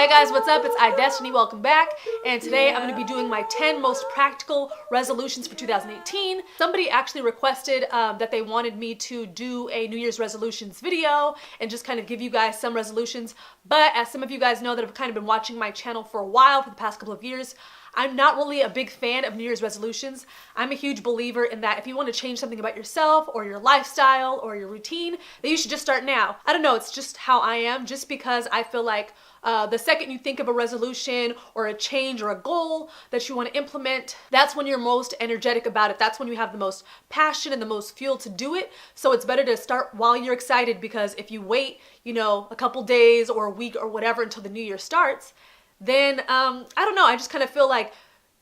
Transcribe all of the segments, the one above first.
Hey guys, what's up? It's theidestiny, welcome back. And today I'm going to be doing my 10 most practical resolutions for 2018. Somebody actually requested that they wanted me to do a New Year's resolutions video and just kind of give you guys some resolutions. But as some of you guys know that have kind of been watching my channel for a while, for the past couple of years, I'm not really a big fan of New Year's resolutions. I'm a huge believer in that if you want to change something about yourself or your lifestyle or your routine, then you should just start now. I don't know, it's just how I am, just because I feel like the second you think of a resolution or a change or a goal that you want to implement, that's when you're most energetic about it. That's when you have the most passion and the most fuel to do it. So it's better to start while you're excited, because if you wait, a couple days or a week or whatever until the new year starts, then I don't know, I just kind of feel like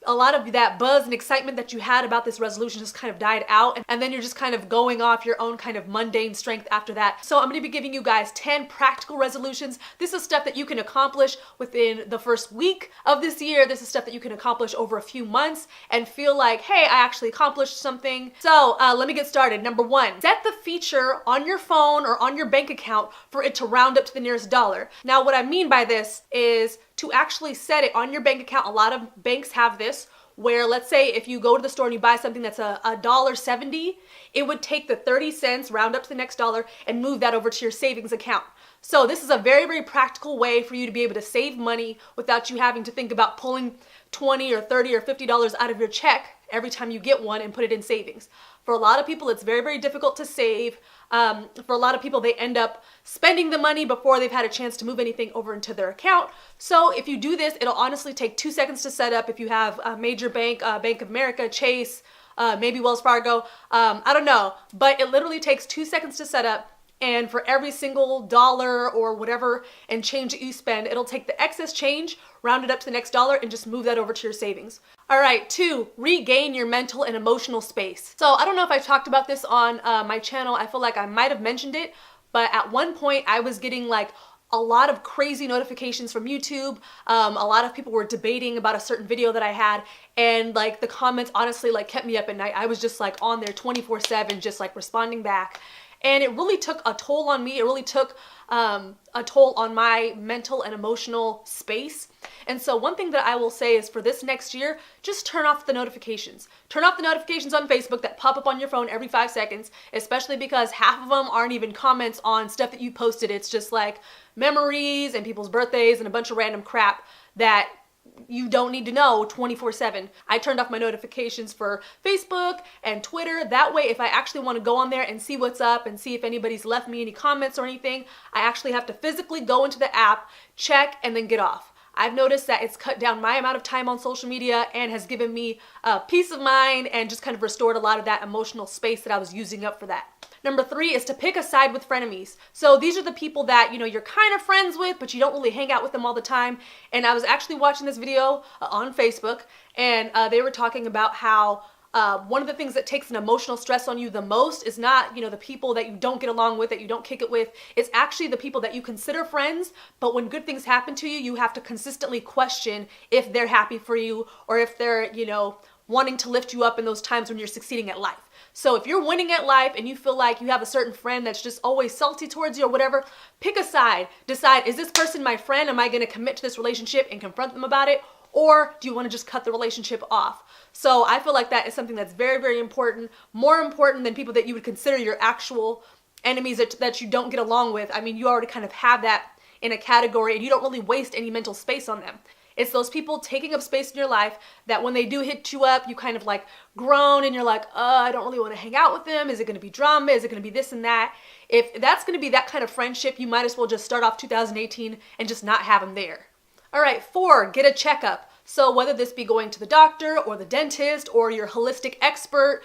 a lot of that buzz and excitement that you had about this resolution just kind of died out, and then you're just kind of going off your own kind of mundane strength after that. So I'm going to be giving you guys 10 practical resolutions. This is stuff that you can accomplish within the first week of this year. This is stuff that you can accomplish over a few months and feel like, hey, I actually accomplished something. So let me get started. Number 1, set the feature on your phone or on your bank account for it to round up to the nearest dollar. Now, what I mean by this is to actually set it on your bank account. A lot of banks have this, where let's say if you go to the store and you buy something that's $1.70, it would take the 30 cents, round up to the next dollar, and move that over to your savings account. So this is a very, very practical way for you to be able to save money without you having to think about pulling $20 or $30 or $50 out of your check every time you get one and put it in savings. For a lot of people, it's very, very difficult to save. For a lot of people, they end up spending the money before they've had a chance to move anything over into their account. So if you do this, it'll honestly take 2 seconds to set up. If you have a major bank, Bank of America, Chase, maybe Wells Fargo, I don't know, but it literally takes 2 seconds to set up. And for every single dollar or whatever and change that you spend, it'll take the excess change, round it up to the next dollar, and just move that over to your savings. All right, 2, regain your mental and emotional space. So I don't know if I talked about this on my channel. I feel like I might have mentioned it, but at one point I was getting like a lot of crazy notifications from YouTube. A lot of people were debating about a certain video that I had, and like the comments honestly like kept me up at night. I was just like on there 24/7, just like responding back. And it really took a toll on me. It really took a toll on my mental and emotional space. And so one thing that I will say is for this next year, just turn off the notifications. Turn off the notifications on Facebook that pop up on your phone every 5 seconds, especially because half of them aren't even comments on stuff that you posted. It's just like memories and people's birthdays and a bunch of random crap that you don't need to know 24/7. I turned off my notifications for Facebook and Twitter. That way, if I actually want to go on there and see what's up and see if anybody's left me any comments or anything, I actually have to physically go into the app, check, and then get off. I've noticed that it's cut down my amount of time on social media and has given me peace of mind and just kind of restored a lot of that emotional space that I was using up for that. Number 3 is to pick a side with frenemies. So these are the people that, you're kind of friends with, but you don't really hang out with them all the time. And I was actually watching this video on Facebook, and they were talking about how one of the things that takes an emotional stress on you the most is not, the people that you don't get along with, that you don't kick it with. It's actually the people that you consider friends, but when good things happen to you, you have to consistently question if they're happy for you or if they're, wanting to lift you up in those times when you're succeeding at life. So if you're winning at life and you feel like you have a certain friend that's just always salty towards you or whatever, pick a side. Decide, is this person my friend? Am I going to commit to this relationship and confront them about it? Or do you want to just cut the relationship off? So I feel like that is something that's very, very important, more important than people that you would consider your actual enemies that you don't get along with. I mean, you already kind of have that in a category and you don't really waste any mental space on them. It's those people taking up space in your life that when they do hit you up, you kind of like groan and you're like, I don't really want to hang out with them. Is it going to be drama? Is it going to be this and that? If that's going to be that kind of friendship, you might as well just start off 2018 and just not have them there. All right, 4, get a checkup. So whether this be going to the doctor or the dentist or your holistic expert,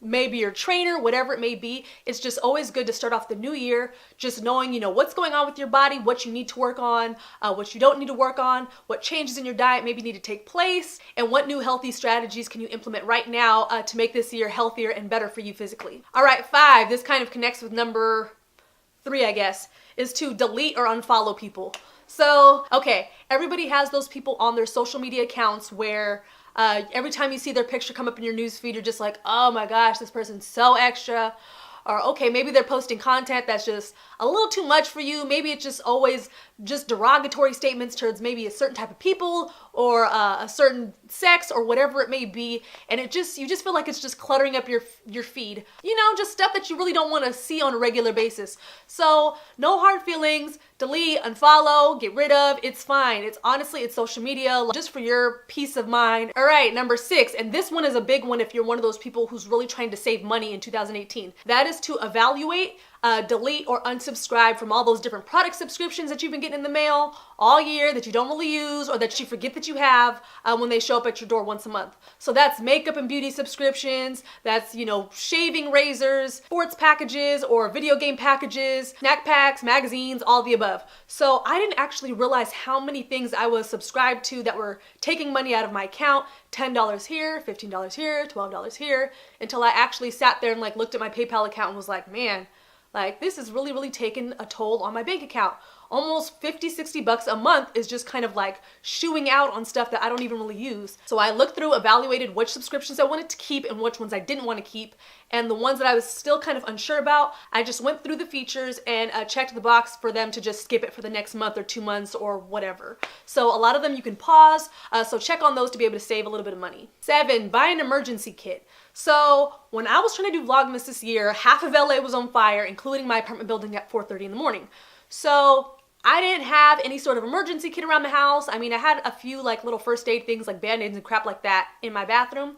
maybe your trainer, whatever it may be, it's just always good to start off the new year just knowing, what's going on with your body, what you need to work on, what you don't need to work on, what changes in your diet maybe need to take place, and what new healthy strategies can you implement right now to make this year healthier and better for you physically. All right, 5, this kind of connects with number 3, I guess, is to delete or unfollow people. So, okay, everybody has those people on their social media accounts where every time you see their picture come up in your news feed, you're just like, oh my gosh, this person's so extra. or okay, maybe they're posting content that's just a little too much for you. Maybe it's just always just derogatory statements towards maybe a certain type of people or a certain sex or whatever it may be, and you just feel like it's just cluttering up your feed. You know, just stuff that you really don't want to see on a regular basis. So no hard feelings. Delete, unfollow, get rid of. It's fine. It's honestly, it's social media, just for your peace of mind. All right, number 6, and this one is a big one if you're one of those people who's really trying to save money in 2018. That is to evaluate, delete, or unsubscribe from all those different product subscriptions that you've been getting in the mail all year that you don't really use or that you forget that you have when they show up at your door once a month. So that's makeup and beauty subscriptions, that's, you know, shaving razors, sports packages or video game packages, snack packs, magazines, all the above. So I didn't actually realize how many things I was subscribed to that were taking money out of my account. $10 here, $15 here, $12 here, until I actually sat there and like looked at my PayPal account and was like, man, like this is really taking a toll on my bank account. Almost 50, 60 bucks a month is just kind of like shooing out on stuff that I don't even really use. So I looked through, evaluated which subscriptions I wanted to keep and which ones I didn't want to keep. And the ones that I was still kind of unsure about, I just went through the features and checked the box for them to just skip it for the next month or 2 months or whatever. So a lot of them you can pause, so check on those to be able to save a little bit of money. 7, buy an emergency kit. So when I was trying to do Vlogmas this year, half of LA was on fire, including my apartment building at 4:30 in the morning. So I didn't have any sort of emergency kit around the house. I mean, I had a few like little first aid things like Band-Aids and crap like that in my bathroom,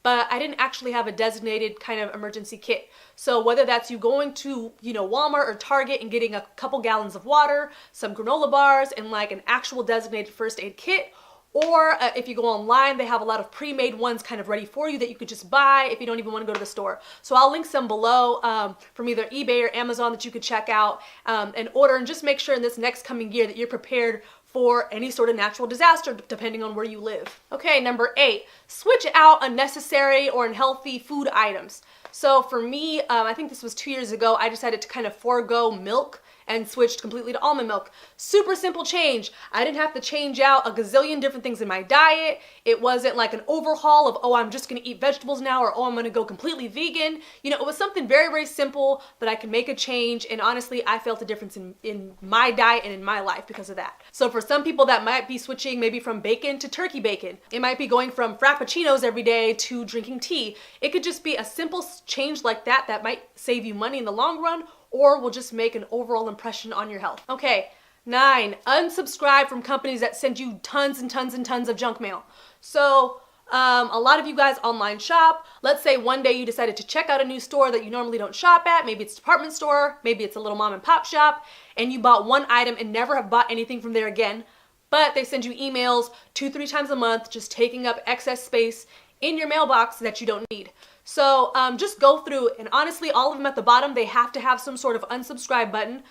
but I didn't actually have a designated kind of emergency kit. So whether that's you going to, you know, Walmart or Target and getting a couple gallons of water, some granola bars, and like an actual designated first aid kit, or if you go online, they have a lot of pre-made ones kind of ready for you that you could just buy if you don't even want to go to the store. So I'll link some below from either eBay or Amazon that you could check out and order, and just make sure in this next coming year that you're prepared for any sort of natural disaster depending on where you live. Okay, number 8, switch out unnecessary or unhealthy food items. So for me, I think this was 2 years ago, I decided to kind of forego milk and switched completely to almond milk. Super simple change. I didn't have to change out a gazillion different things in my diet. It wasn't like an overhaul of, oh, I'm just gonna eat vegetables now, or oh, I'm gonna go completely vegan. You know, it was something very simple that I could make a change, and honestly, I felt a difference in my diet and in my life because of that. So for some people that might be switching maybe from bacon to turkey bacon. It might be going from frappuccinos every day to drinking tea. It could just be a simple change like that that might save you money in the long run, or will just make an overall impression on your health. Okay, 9, unsubscribe from companies that send you tons and tons of junk mail. So a lot of you guys online shop. Let's say one day you decided to check out a new store that you normally don't shop at. Maybe it's a department store, maybe it's a little mom and pop shop, and you bought one item and never have bought anything from there again. But they send you emails 2-3 times a month, just taking up excess space in your mailbox that you don't need. So just go through, and honestly, all of them at the bottom, they have to have some sort of unsubscribe button.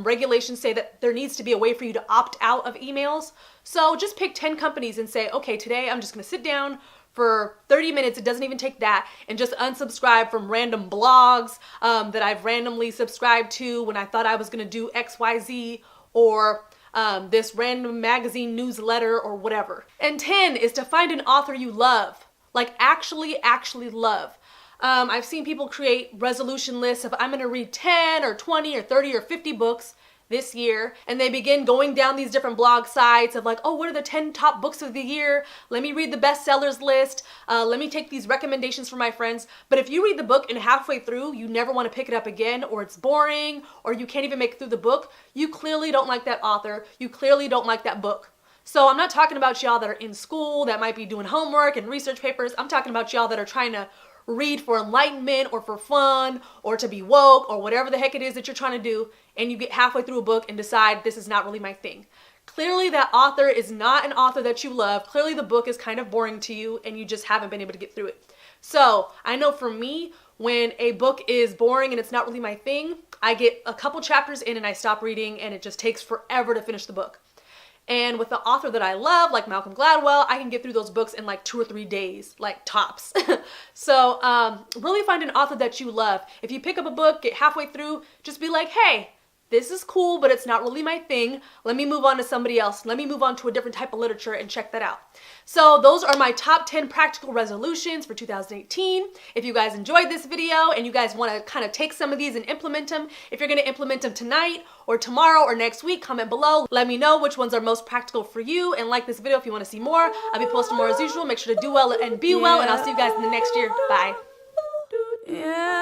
Regulations say that there needs to be a way for you to opt out of emails. So just pick 10 companies and say, okay, today I'm just gonna sit down for 30 minutes, it doesn't even take that, and just unsubscribe from random blogs that I've randomly subscribed to when I thought I was gonna do XYZ, or this random magazine newsletter or whatever. And 10 is to find an author you love. Like actually love. I've seen people create resolution lists of I'm gonna read 10 or 20 or 30 or 50 books this year, and they begin going down these different blog sites of like, oh, what are the 10 top books of the year? Let me read the bestsellers list. Let me take these recommendations from my friends. But if you read the book and halfway through you never want to pick it up again, or it's boring, or you can't even make it through the book, you clearly don't like that author. You clearly don't like that book. So I'm not talking about y'all that are in school that might be doing homework and research papers. I'm talking about y'all that are trying to read for enlightenment or for fun or to be woke or whatever the heck it is that you're trying to do, and you get halfway through a book and decide this is not really my thing. Clearly that author is not an author that you love. Clearly the book is kind of boring to you and you just haven't been able to get through it. So I know for me, when a book is boring and it's not really my thing, I get a couple chapters in and I stop reading, and it just takes forever to finish the book. And with the author that I love, like Malcolm Gladwell, I can get through those books in like 2 or 3 days, like tops. So really find an author that you love. If you pick up a book, get halfway through, just be like, hey, this is cool, but it's not really my thing. Let me move on to somebody else. Let me move on to a different type of literature and check that out. So those are my top 10 practical resolutions for 2018. If you guys enjoyed this video and you guys want to kind of take some of these and implement them, if you're going to implement them tonight or tomorrow or next week, comment below. Let me know which ones are most practical for you, and like this video if you want to see more. I'll be posting more as usual. Make sure to do well and be well, and I'll see you guys in the next year. Bye. Yeah.